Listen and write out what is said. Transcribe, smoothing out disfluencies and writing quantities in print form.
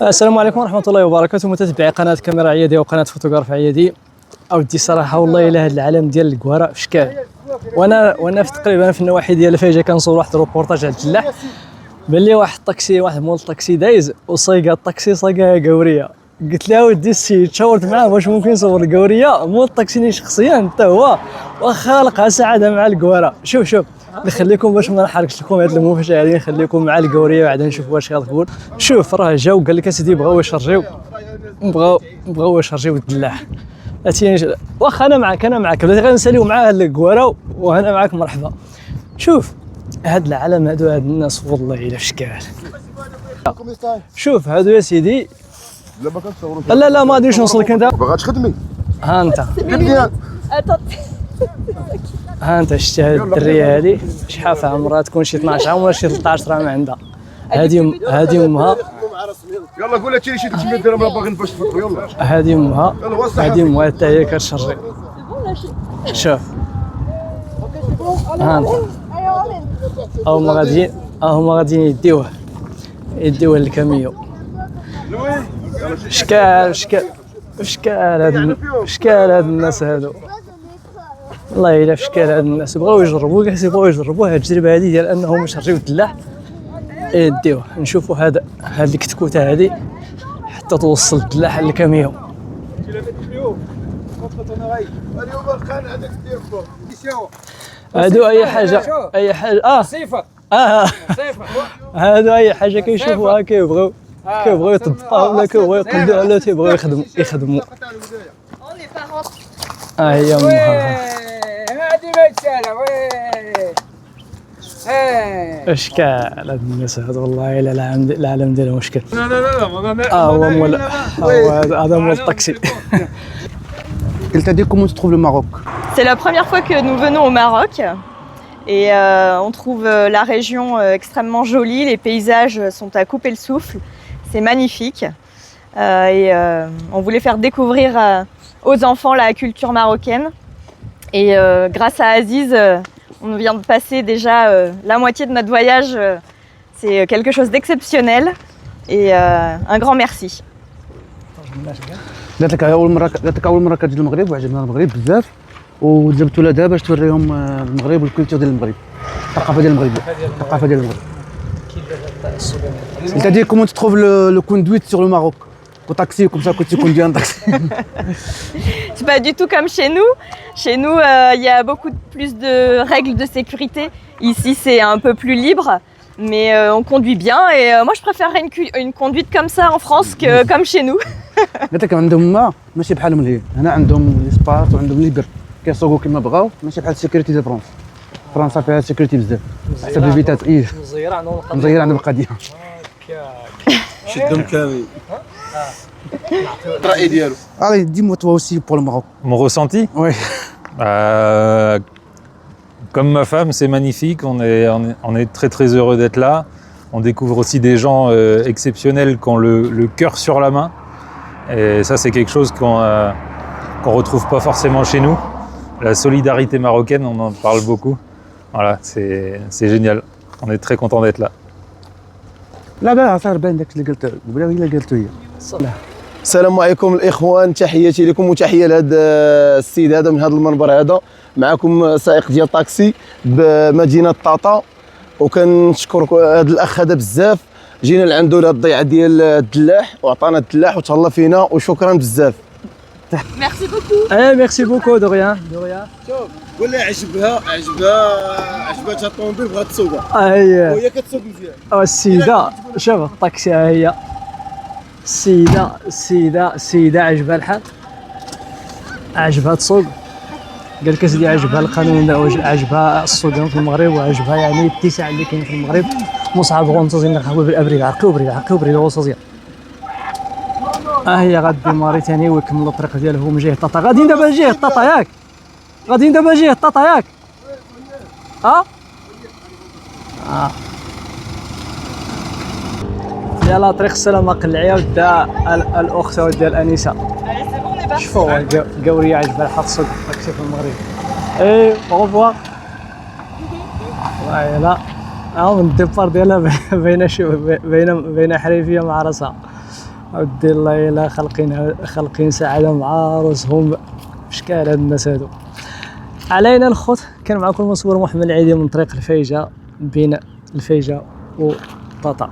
السلام عليكم ورحمة الله وبركاته، متتبعي قناة كاميرا عيادي وقناة فوتوغراف عيادي. اودي صراحة والله الا هذا العالم ديال الكوارع في شكال. وانا في تقريبا في النواحي ديال فايجا كنصور واحد الروبورتاج على الفلاح. بان لي واحد الطاكسي، واحد مول الطاكسي دايز وصايقه الطاكسي صايقه قوريه. قلت له ودي السيد، تشاورت معاه واش ممكن نصور القوريه. مول الطاكسي شخصيا حتى هو واخا لقى سعاده مع الكوارع. شوف نخليكم باش ما نحرقش لكم هاد المفاجاه هذه، نخليكم مع القوريه وعاد نشوف واش غتقول. شوف راه جاو قال لك اسيدي بغاو يشرجيو، بغاو يشرجيو الدلاح. واخا انا معاك بلاتي غنساليو معاه الكوارع وانا معاك مرحبا. شوف هاد العالم هادو، هاد الناس والله الا في شكال. شوف هادو يا سيدي. لا ما غاديش نوصلك انت. باغا تخدمي؟ ها انت ها انت شتي هاد الدريه هادي شحال عمرها؟ تكون شي 12 عام ولا شي 13 عام عندها. هادي امها. يلا قول لها شي 300 درهم راه باغي باش تفطروا. يلا هادي امها حتى هي كتشري. شوف ها انت، هما غاديين يديوه للكاميو. شكال هاد الناس هادو والله الا في شكال. هاد الناس بغاو يجربوا هاد التجربه هادي ديال انهم يشريو الدلاح يديوه. نشوفوا هاد الكتكوته هادي حتى توصل الدلاح للكاميو. هادو اي حاجه هادو اي حاجه كيشوفوها كيبغيو يطبقوها ولا كيبغيو يقلدوا على تيبغيو يخدموا. هي امها. هادي ما يتسالى. اشكال هاد الناس هادو والله الا العالم ديالهم مشكل. لا هو مول هذا مول الطاكسي. Elle t'a dit comment tu trouves le Maroc? C'est la première fois que nous venons au Maroc et on trouve la région extrêmement jolie, les paysages sont à couper le souffle, c'est magnifique et on voulait faire découvrir aux enfants la culture marocaine et grâce à Aziz, on vient de passer déjà la moitié de notre voyage, c'est quelque chose d'exceptionnel et un grand merci. قالت لك اول مره كتجي للمغرب وعجبنا المغرب بزاف، وجبتوا لها دابا باش توريهم المغرب والكولتور ديال المغرب، الثقافه ديال المغرب. Elle t'a dit comment tu trouves le conduite sur le Maroc au taxi, comme ça que tu conduis un taxi. C'est pas du tout comme chez nous. Chez nous, il y a beaucoup plus de règles de sécurité. Ici, c'est un peu plus libre, mais on conduit bien. Et moi, je préférerais une conduite comme ça en France que comme chez nous. قالت لك عندهم ماشي بحالهم اللي هنا، عندهم ليسباس وعندهم ليبر كيسوقوا كما بغاو، ماشي بحال السيكوريتي ديال فرنسا فيها سيكوريتي بزاف حسب الفيتات. مزير عندهم القضيه. شدهم كامل. الرأي ديالو. Allez, dis-moi toi aussi pour le Maroc. Mon ressenti? Oui. Comme ma femme, c'est magnifique, on est très très heureux d'être là. On découvre aussi des gens exceptionnels qui ont le cœur sur la main. Et ça, c'est quelque chose qu'on retrouve pas forcément chez nous. La solidarité marocaine, on en parle beaucoup. Voilà, c'est génial. On est très content d'être là. لا صار باين داك اللي قلت قبيله هي اللي قالته هي. السلام عليكم الاخوان، تحياتي لكم وتحيه لهذا السيد هذا من هذا المنبر هذا. معكم سائق ديال طاكسي بمدينه طاطا، وكنشكر هذا الاخ هذا بزاف. جينا لعندو لهاد الضيعه ديال الدلاح وعطانا الدلاح وتهلا فينا، وشكرا بزاف. Merci beaucoup. ميرسي بوكو. دو ريان. شوف قول لها عجبتها الطوموبيل بغات تسوقها هي وهي كتسوق مزيان. السيده. شوف الطاكسي ها هي السيده عجبها الحال، عجبها تسوق. قال لك اسيدي عجبها القانون، عجبها السوق في المغرب، وعجبها يعني الاتساع اللي كاين في المغرب. مصعب غونتوزين نخاوي بالابريد، عرقوا بريد غونتوزين. هي غادي موريتاني ويكملوا الطريق ديالهم جهه طاطا. غاديين دابا جهه طاطا ياك؟ يلا طريق السلامه قلعيه ودا الاخت ديال انسه. شوفوا القوريه عجبها الحال تسوق الطاكسي في المغرب. اي اوفوار. يلا من الديبار ديالها بين حريفيه مع راسها. اودي الله الا خالقين سعاده مع راسهم. شكال هاد الناس هادو. علينا الخوت، كان معكم المصور محمد العيدي من طريق الفيجه بين الفيجه وطاطا.